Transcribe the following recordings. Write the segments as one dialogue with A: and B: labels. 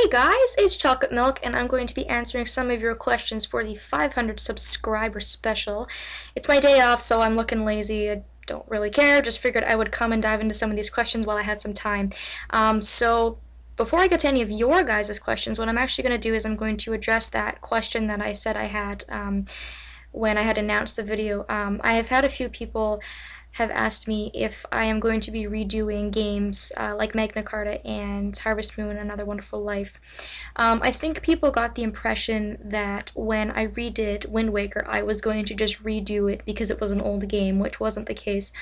A: Hey guys, it's Chocolate Milk, and I'm going to be answering some of your questions for the 500 subscriber special. It's my day off, so I'm looking lazy. I don't really care. Just figured I would come and dive into some of these questions while I had some time. So before I get to any of your guys' questions, what I'm actually going to do is I'm going to address that question that I said I had when I had announced the video. I have had a few people have asked me if I am going to be redoing games like Magna Carta and Harvest Moon and Another Wonderful Life. I think people got the impression that when I redid Wind Waker, I was going to just redo it because it was an old game, which wasn't the case.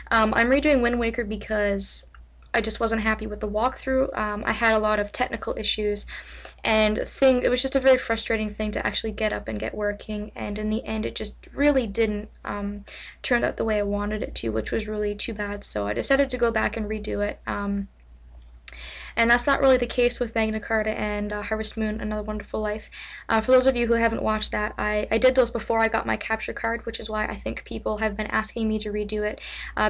A: I'm redoing Wind Waker because I just wasn't happy with the walkthrough. I had a lot of technical issues, and it was just a very frustrating thing to actually get up and get working, and in the end it just really didn't turn out the way I wanted it to, which was really too bad, so I decided to go back and redo it. And that's not really the case with Magna Carta and Harvest Moon, Another Wonderful Life. For those of you who haven't watched that, I did those before I got my capture card, which is why I think people have been asking me to redo it.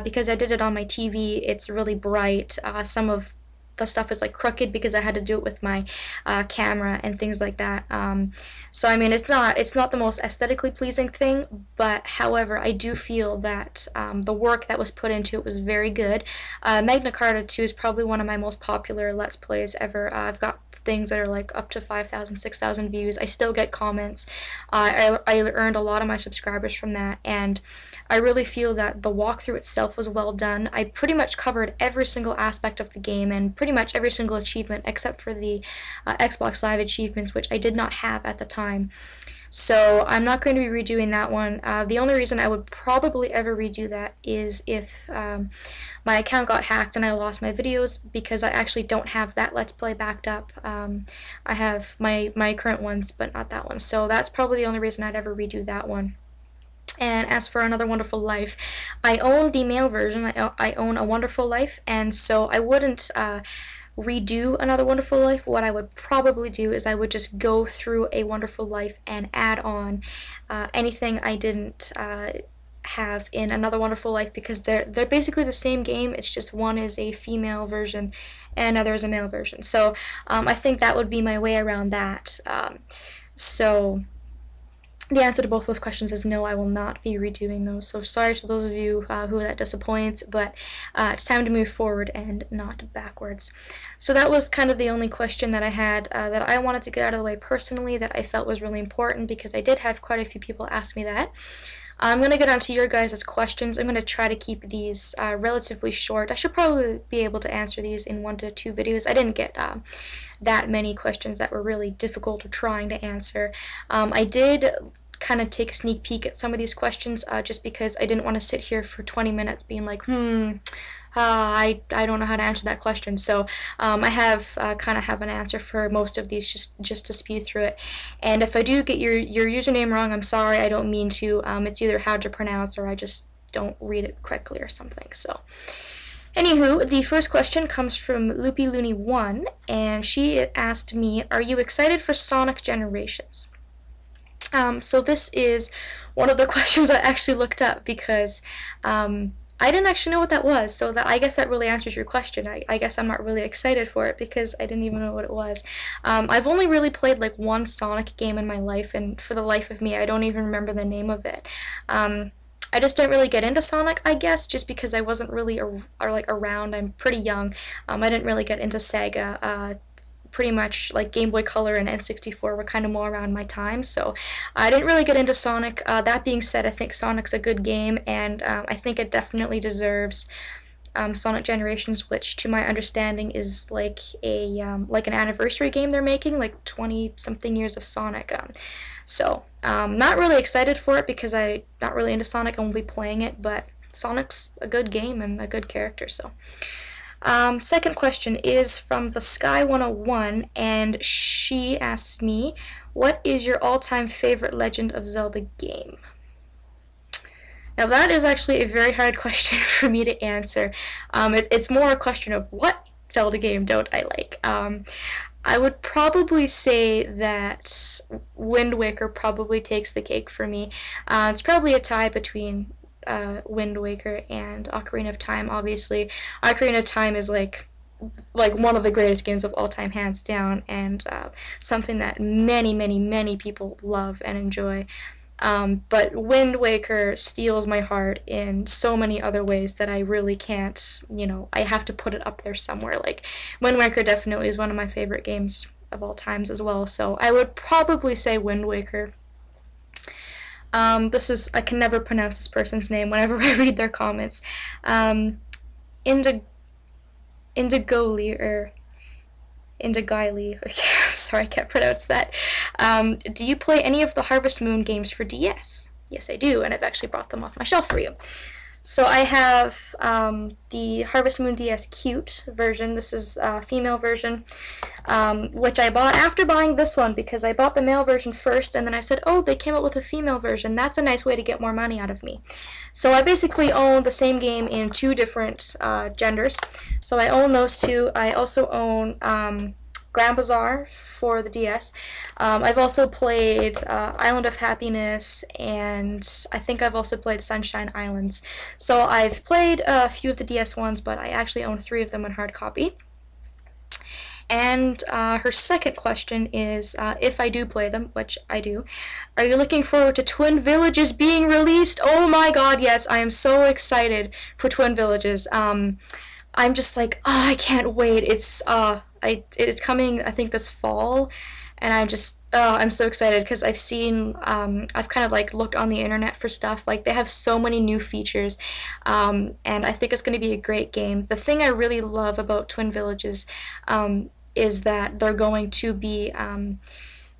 A: Because I did it on my TV, it's really bright. Some of the stuff is like crooked because I had to do it with my camera and things like that. So I mean, it's not the most aesthetically pleasing thing, but however, I do feel that the work that was put into it was very good. Magna Carta 2 is probably one of my most popular Let's Plays ever. I've got things that are like up to 5,000, 6,000 views. I still get comments. I earned a lot of my subscribers from that, and I really feel that the walkthrough itself was well done. I pretty much covered every single aspect of the game and pretty much every single achievement except for the Xbox Live achievements, which I did not have at the time. So I'm not going to be redoing that one. The only reason I would probably ever redo that is if my account got hacked and I lost my videos, because I actually don't have that Let's Play backed up. I have my current ones, but not that one. So that's probably the only reason I'd ever redo that one. And as for Another Wonderful Life, I own the male version. I own A Wonderful Life, and so I wouldn't redo Another Wonderful Life. What I would probably do is I would just go through A Wonderful Life and add on anything I didn't have in Another Wonderful Life, because they're basically the same game. It's just one is a female version and another is a male version. So I think that would be my way around that. So the answer to both those questions is no, I will not be redoing those. So sorry to those of you who that disappoints, but it's time to move forward and not backwards. So that was kind of the only question that I had that I wanted to get out of the way personally, that I felt was really important, because I did have quite a few people ask me that. I'm going to get on to your guys' questions. I'm going to try to keep these relatively short. I should probably be able to answer these in 1 to 2 videos. I didn't get that many questions that were really difficult or trying to answer. I did kind of take a sneak peek at some of these questions just because I didn't want to sit here for 20 minutes being like, I don't know how to answer that question. So I have kind of have an answer for most of these, just to speed through it. And if I do get your username wrong, I'm sorry. I don't mean to. It's either hard to pronounce or I just don't read it correctly or something. So anywho, the first question comes from LoopyLooney1, and she asked me, are you excited for Sonic Generations? So this is one of the questions I actually looked up, because I didn't actually know what that was, so I guess that really answers your question. I guess I'm not really excited for it because I didn't even know what it was. I've only really played like one Sonic game in my life, and for the life of me I don't even remember the name of it. I just didn't really get into Sonic, I guess, just because I wasn't really around. I'm pretty young. I didn't really get into Sega. Pretty much like Game Boy Color and N64 were kind of more around my time, so I didn't really get into Sonic. That being said, I think Sonic's a good game, and I think it definitely deserves Sonic Generations, which to my understanding is like an anniversary game they're making, like 20-something years of Sonic. So not really excited for it because I'm not really into Sonic. I won't be playing it, but Sonic's a good game and a good character, so. Second question is from the Sky101, and she asked me, what is your all-time favorite Legend of Zelda game? Now that is actually a very hard question for me to answer. It's more a question of what Zelda game don't I like. I would probably say that Wind Waker probably takes the cake for me. It's probably a tie between Wind Waker and Ocarina of Time, obviously. Ocarina of Time is like like one of the greatest games of all time, hands down, and something that many, many, many people love and enjoy. But Wind Waker steals my heart in so many other ways that I really can't, I have to put it up there somewhere. Like, Wind Waker definitely is one of my favorite games of all times as well, so I would probably say Wind Waker. I can never pronounce this person's name whenever I read their comments. Indigoli, or Indigili, sorry, I can't pronounce that. Do you play any of the Harvest Moon games for DS? Yes, I do, and I've actually brought them off my shelf for you. So I have the Harvest Moon DS Cute version. This is a female version, which I bought after buying this one, because I bought the male version first, and then I said, oh, they came out with a female version. That's a nice way to get more money out of me. So I basically own the same game in two different genders. So I own those two. I also own Grand Bazaar for the DS. I've also played Island of Happiness, and I think I've also played Sunshine Islands. So I've played a few of the DS ones, but I actually own 3 of them in hard copy. And her second question is, if I do play them, which I do, are you looking forward to Twin Villages being released? Oh my god, yes, I am so excited for Twin Villages. I'm just like, oh, I can't wait. It's coming, I think, this fall, and I'm so excited because I've seen, I've kind of like looked on the internet for stuff. Like, they have so many new features, and I think it's going to be a great game. The thing I really love about Twin Villages is that they're going to be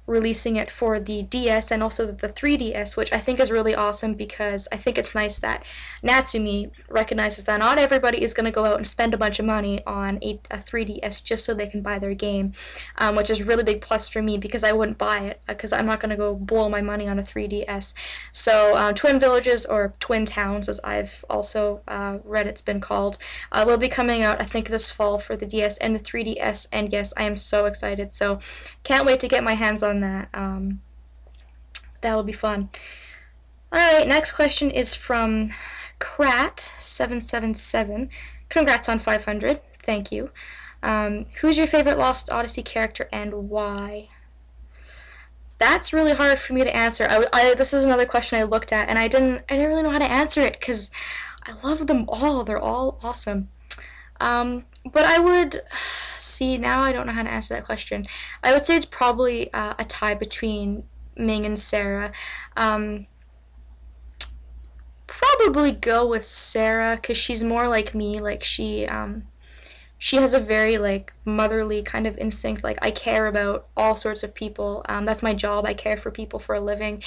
A: releasing it for the DS and also the 3DS, which I think is really awesome, because I think it's nice that Natsume recognizes that not everybody is going to go out and spend a bunch of money on a 3DS just so they can buy their game, which is a really big plus for me, because I wouldn't buy it, because I'm not going to go blow my money on a 3DS. So Twin Villages, or Twin Towns as I've also read it's been called, will be coming out, I think, this fall for the DS and the 3DS, and yes, I am so excited, so can't wait to get my hands on that. That'll be fun. Alright, next question is from Krat777. Congrats on 500. Thank you. Who's your favorite Lost Odyssey character and why? That's really hard for me to answer. This is another question I looked at, and I didn't really know how to answer it, because I love them all. They're all awesome. But I would see, now I don't know how to answer that question. I would say it's probably a tie between Ming and Sarah. Probably go with Sarah, because she's more like me. Like, she has a very, like, motherly kind of instinct. Like, I care about all sorts of people. That's my job. I care for people for a living.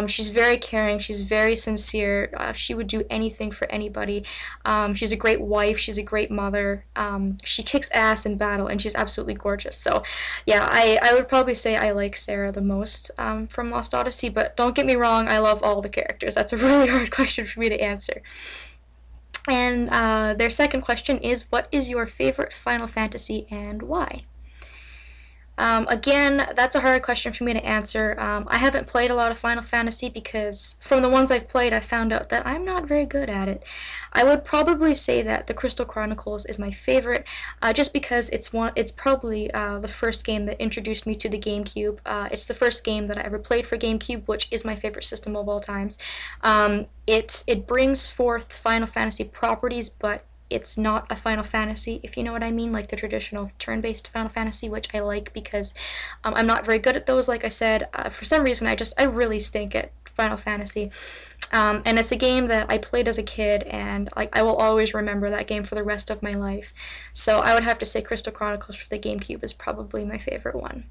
A: She's very caring. She's very sincere. She would do anything for anybody. She's a great wife. She's a great mother. She kicks ass in battle, and she's absolutely gorgeous. So, yeah, I would probably say I like Sarah the most from Lost Odyssey, but don't get me wrong, I love all the characters. That's a really hard question for me to answer. And their second question is, what is your favorite Final Fantasy and why? Again, that's a hard question for me to answer. I haven't played a lot of Final Fantasy, because from the ones I've played, I found out that I'm not very good at it. I would probably say that the Crystal Chronicles is my favorite, just because it's probably the first game that introduced me to the GameCube. It's the first game that I ever played for GameCube, which is my favorite system of all times. It brings forth Final Fantasy properties, but it's not a Final Fantasy, if you know what I mean, like the traditional turn-based Final Fantasy, which I like, because I'm not very good at those, like I said. For some reason, I really stink at Final Fantasy. And it's a game that I played as a kid, and I will always remember that game for the rest of my life. So I would have to say Crystal Chronicles for the GameCube is probably my favorite one.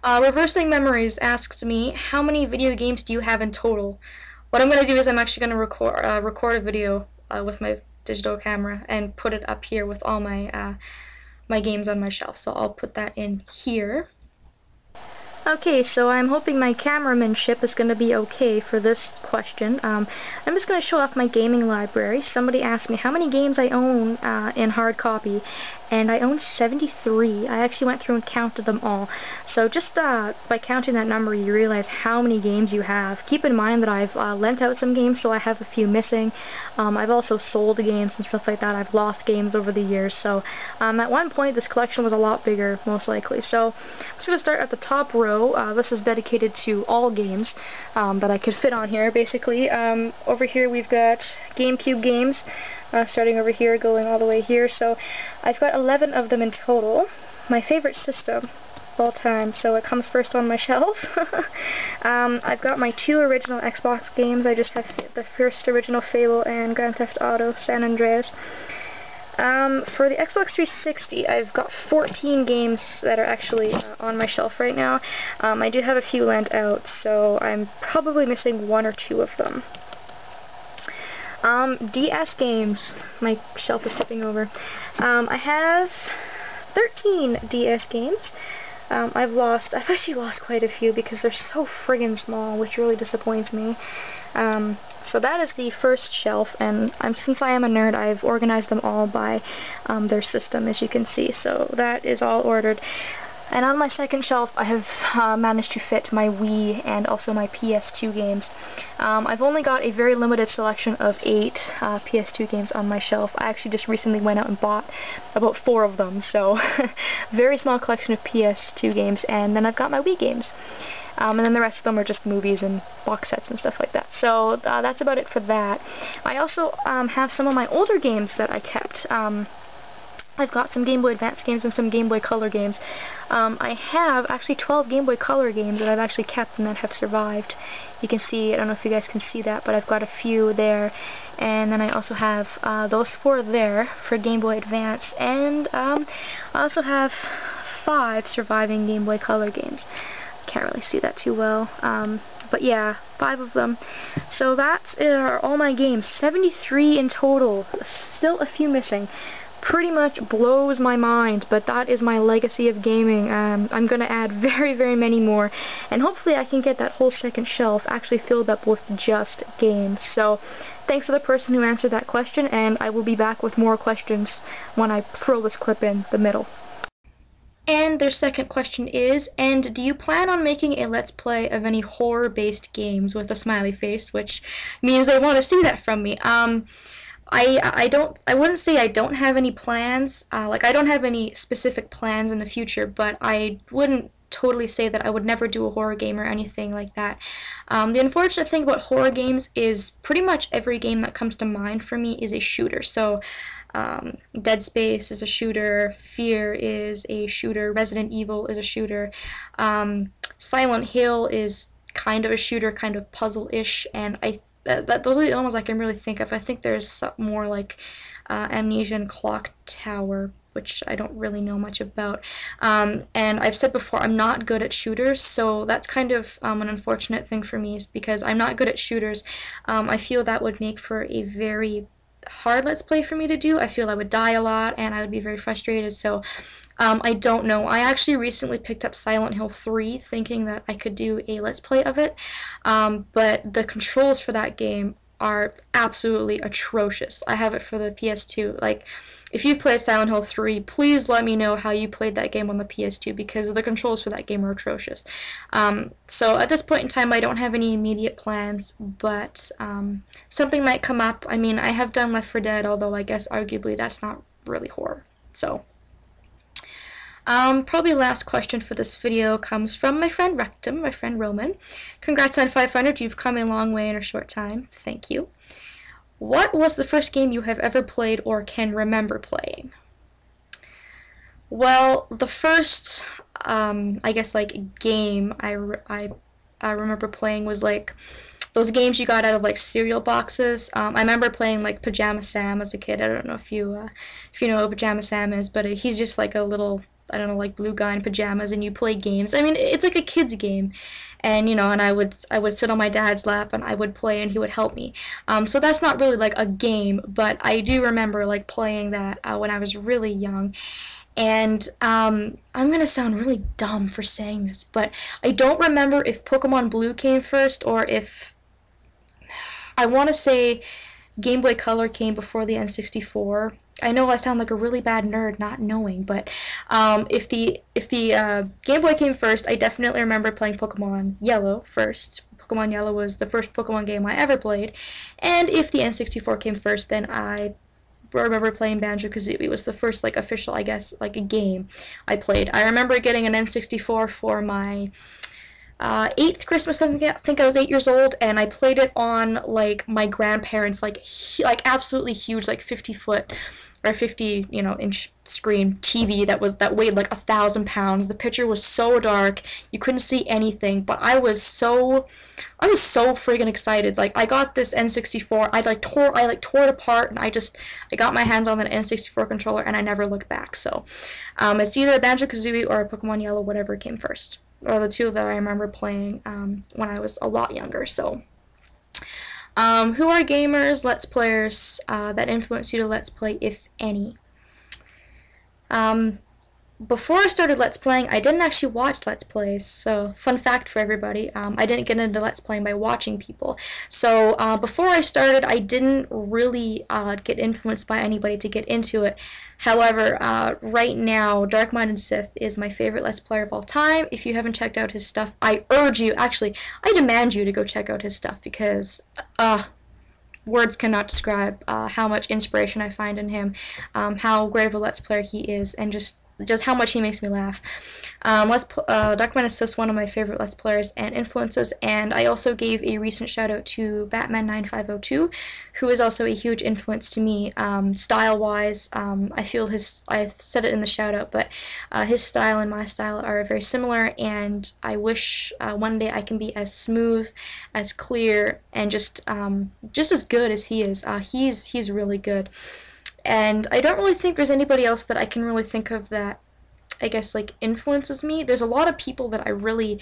A: Reversing Memories asks me, how many video games do you have in total? What I'm going to do is I'm actually going to record a video with my digital camera and put it up here with all my my games on my shelf. So I'll put that in here. Okay, so I'm hoping my cameramanship is going to be okay for this question. I'm just going to show off my gaming library. Somebody asked me how many games I own in hard copy, and I own 73. I actually went through and counted them all. So just by counting that number, you realize how many games you have. Keep in mind that I've lent out some games, so I have a few missing. I've also sold games and stuff like that. I've lost games over the years. So at one point, this collection was a lot bigger, most likely. So I'm just going to start at the top row. This is dedicated to all games that I could fit on here, basically. Over here, we've got GameCube games. Starting over here, going all the way here. So I've got 11 of them in total. My favorite system of all time, so it comes first on my shelf. I've got my 2 original Xbox games. I just have the first original Fable and Grand Theft Auto San Andreas. For the Xbox 360, I've got 14 games that are actually on my shelf right now. I do have a few lent out, so I'm probably missing 1 or 2 of them. DS games. My shelf is tipping over. I have 13 DS games. I've actually lost quite a few because they're so friggin' small, which really disappoints me. So that is the first shelf, and since I am a nerd, I've organized them all by their system, as you can see. So that is all ordered. And on my second shelf, I have managed to fit my Wii and also my PS2 games. I've only got a very limited selection of 8 PS2 games on my shelf. I actually just recently went out and bought about 4 of them, so very small collection of PS2 games, and then I've got my Wii games. And then the rest of them are just movies and box sets and stuff like that. So that's about it for that. I also have some of my older games that I kept. I've got some Game Boy Advance games and some Game Boy Color games. I have actually 12 Game Boy Color games that I've actually kept and that have survived. You can see, I don't know if you guys can see that, but I've got a few there. And then I also have those 4 there for Game Boy Advance. And I also have 5 surviving Game Boy Color games. Can't really see that too well. But yeah, 5 of them. So that are all my games. 73 in total. Still a few missing. Pretty much blows my mind, but that is my legacy of gaming. I'm going to add very, very many more, and hopefully I can get that whole second shelf actually filled up with just games. So thanks to the person who answered that question, and I will be back with more questions when I throw this clip in the middle. And their second question is, and do you plan on making a Let's Play of any horror-based games, with a smiley face, which means they want to see that from me. I wouldn't say I don't have any plans, like I don't have any specific plans in the future, but I wouldn't totally say that I would never do a horror game or anything like that. The unfortunate thing about horror games is pretty much every game that comes to mind for me is a shooter. So Dead Space is a shooter, Fear is a shooter, Resident Evil is a shooter, Silent Hill is kind of a shooter, kind of puzzle-ish, and those are the only ones I can really think of. I think there's some more like Amnesia and Clock Tower, which I don't really know much about. And I've said before, I'm not good at shooters, so that's kind of an unfortunate thing for me, is because I'm not good at shooters. I feel that would make for a very hard Let's Play for me to do. I feel I would die a lot, and I would be very frustrated, so I don't know. I actually recently picked up Silent Hill 3 thinking that I could do a Let's Play of it, but the controls for that game are absolutely atrocious. I have it for the PS2. Like, if you've played Silent Hill 3, please let me know how you played that game on the PS2, because the controls for that game are atrocious. So at this point in time, I don't have any immediate plans, but something might come up. I mean, I have done Left 4 Dead, although I guess arguably that's not really horror. So probably last question for this video comes from my friend Rectum, my friend Roman. Congrats on 500, you've come a long way in a short time. Thank you. What was the first game you have ever played or can remember playing? Well, the first, I guess, like, game I remember playing was, like, those games you got out of, like, cereal boxes. I remember playing, like, Pajama Sam as a kid. I don't know if you know what Pajama Sam is, but he's just, like, a little, I don't know, like, blue guy in pajamas, and you play games. I mean, it's like a kid's game, and, you know, and I would sit on my dad's lap, and I would play, and he would help me. So that's not really, like, a game, but I do remember, like, playing that when I was really young. And I'm gonna sound really dumb for saying this, but I don't remember if Pokemon Blue came first, or if, I want to say Game Boy Color came before the N64. I know I sound like a really bad nerd not knowing, but if the Game Boy came first, I definitely remember playing Pokemon Yellow first. Pokemon Yellow was the first Pokemon game I ever played, and if the N64 came first, then I remember playing Banjo-Kazooie. It was the first like official, I guess, like a game I played. I remember getting an N64 for my eighth Christmas. I think I was 8 years old, and I played it on like my grandparents' like absolutely huge, like 50-foot or 50 inch screen TV that weighed like 1,000 pounds. The picture was so dark, you couldn't see anything, but I was so friggin' excited. Like, I got this N64, I tore it apart, and I got my hands on that N64 controller, and I never looked back. So it's either Banjo-Kazooie or Pokemon Yellow, whatever came first, or the two that I remember playing when I was a lot younger. So who are gamers, Let's Players that influence you to Let's Play, if any? Before I started Let's Playing, I didn't actually watch Let's Plays, so fun fact for everybody, I didn't get into Let's Playing by watching people. So before I started, I didn't really get influenced by anybody to get into it. However, right now, Dark Minded Sith is my favorite Let's Player of all time. If you haven't checked out his stuff, I urge you, actually, I demand you to go check out his stuff, because words cannot describe how much inspiration I find in him, how great of a Let's Player he is, and just how much he makes me laugh. Dark Minded Sith is one of my favorite Let's Players and influences, and I also gave a recent shout out to Batman9502, who is also a huge influence to me, style-wise. I feel I've said it in the shout out, but his style and my style are very similar, and I wish one day I can be as smooth, as clear, and just as good as he is. He's really good. And I don't really think there's anybody else that I can really think of that, I guess, like, influences me. There's a lot of people that I really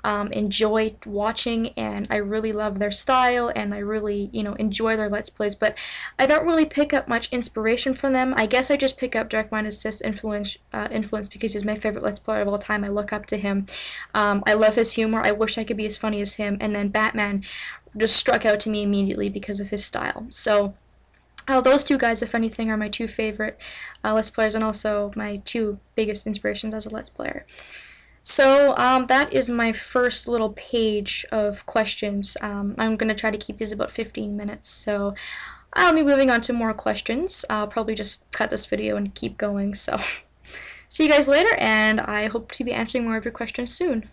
A: enjoy watching, and I really love their style, and I really, enjoy their Let's Plays, but I don't really pick up much inspiration from them. I guess I just pick up Dark Minded Sith's influence because he's my favorite Let's Player of all time. I look up to him. I love his humor. I wish I could be as funny as him. And then Batman just struck out to me immediately because of his style. So those two guys, if anything, are my two favorite Let's Players, and also my two biggest inspirations as a Let's Player. So that is my first little page of questions. I'm going to try to keep these about 15 minutes, so I'll be moving on to more questions. I'll probably just cut this video and keep going, so see you guys later, and I hope to be answering more of your questions soon.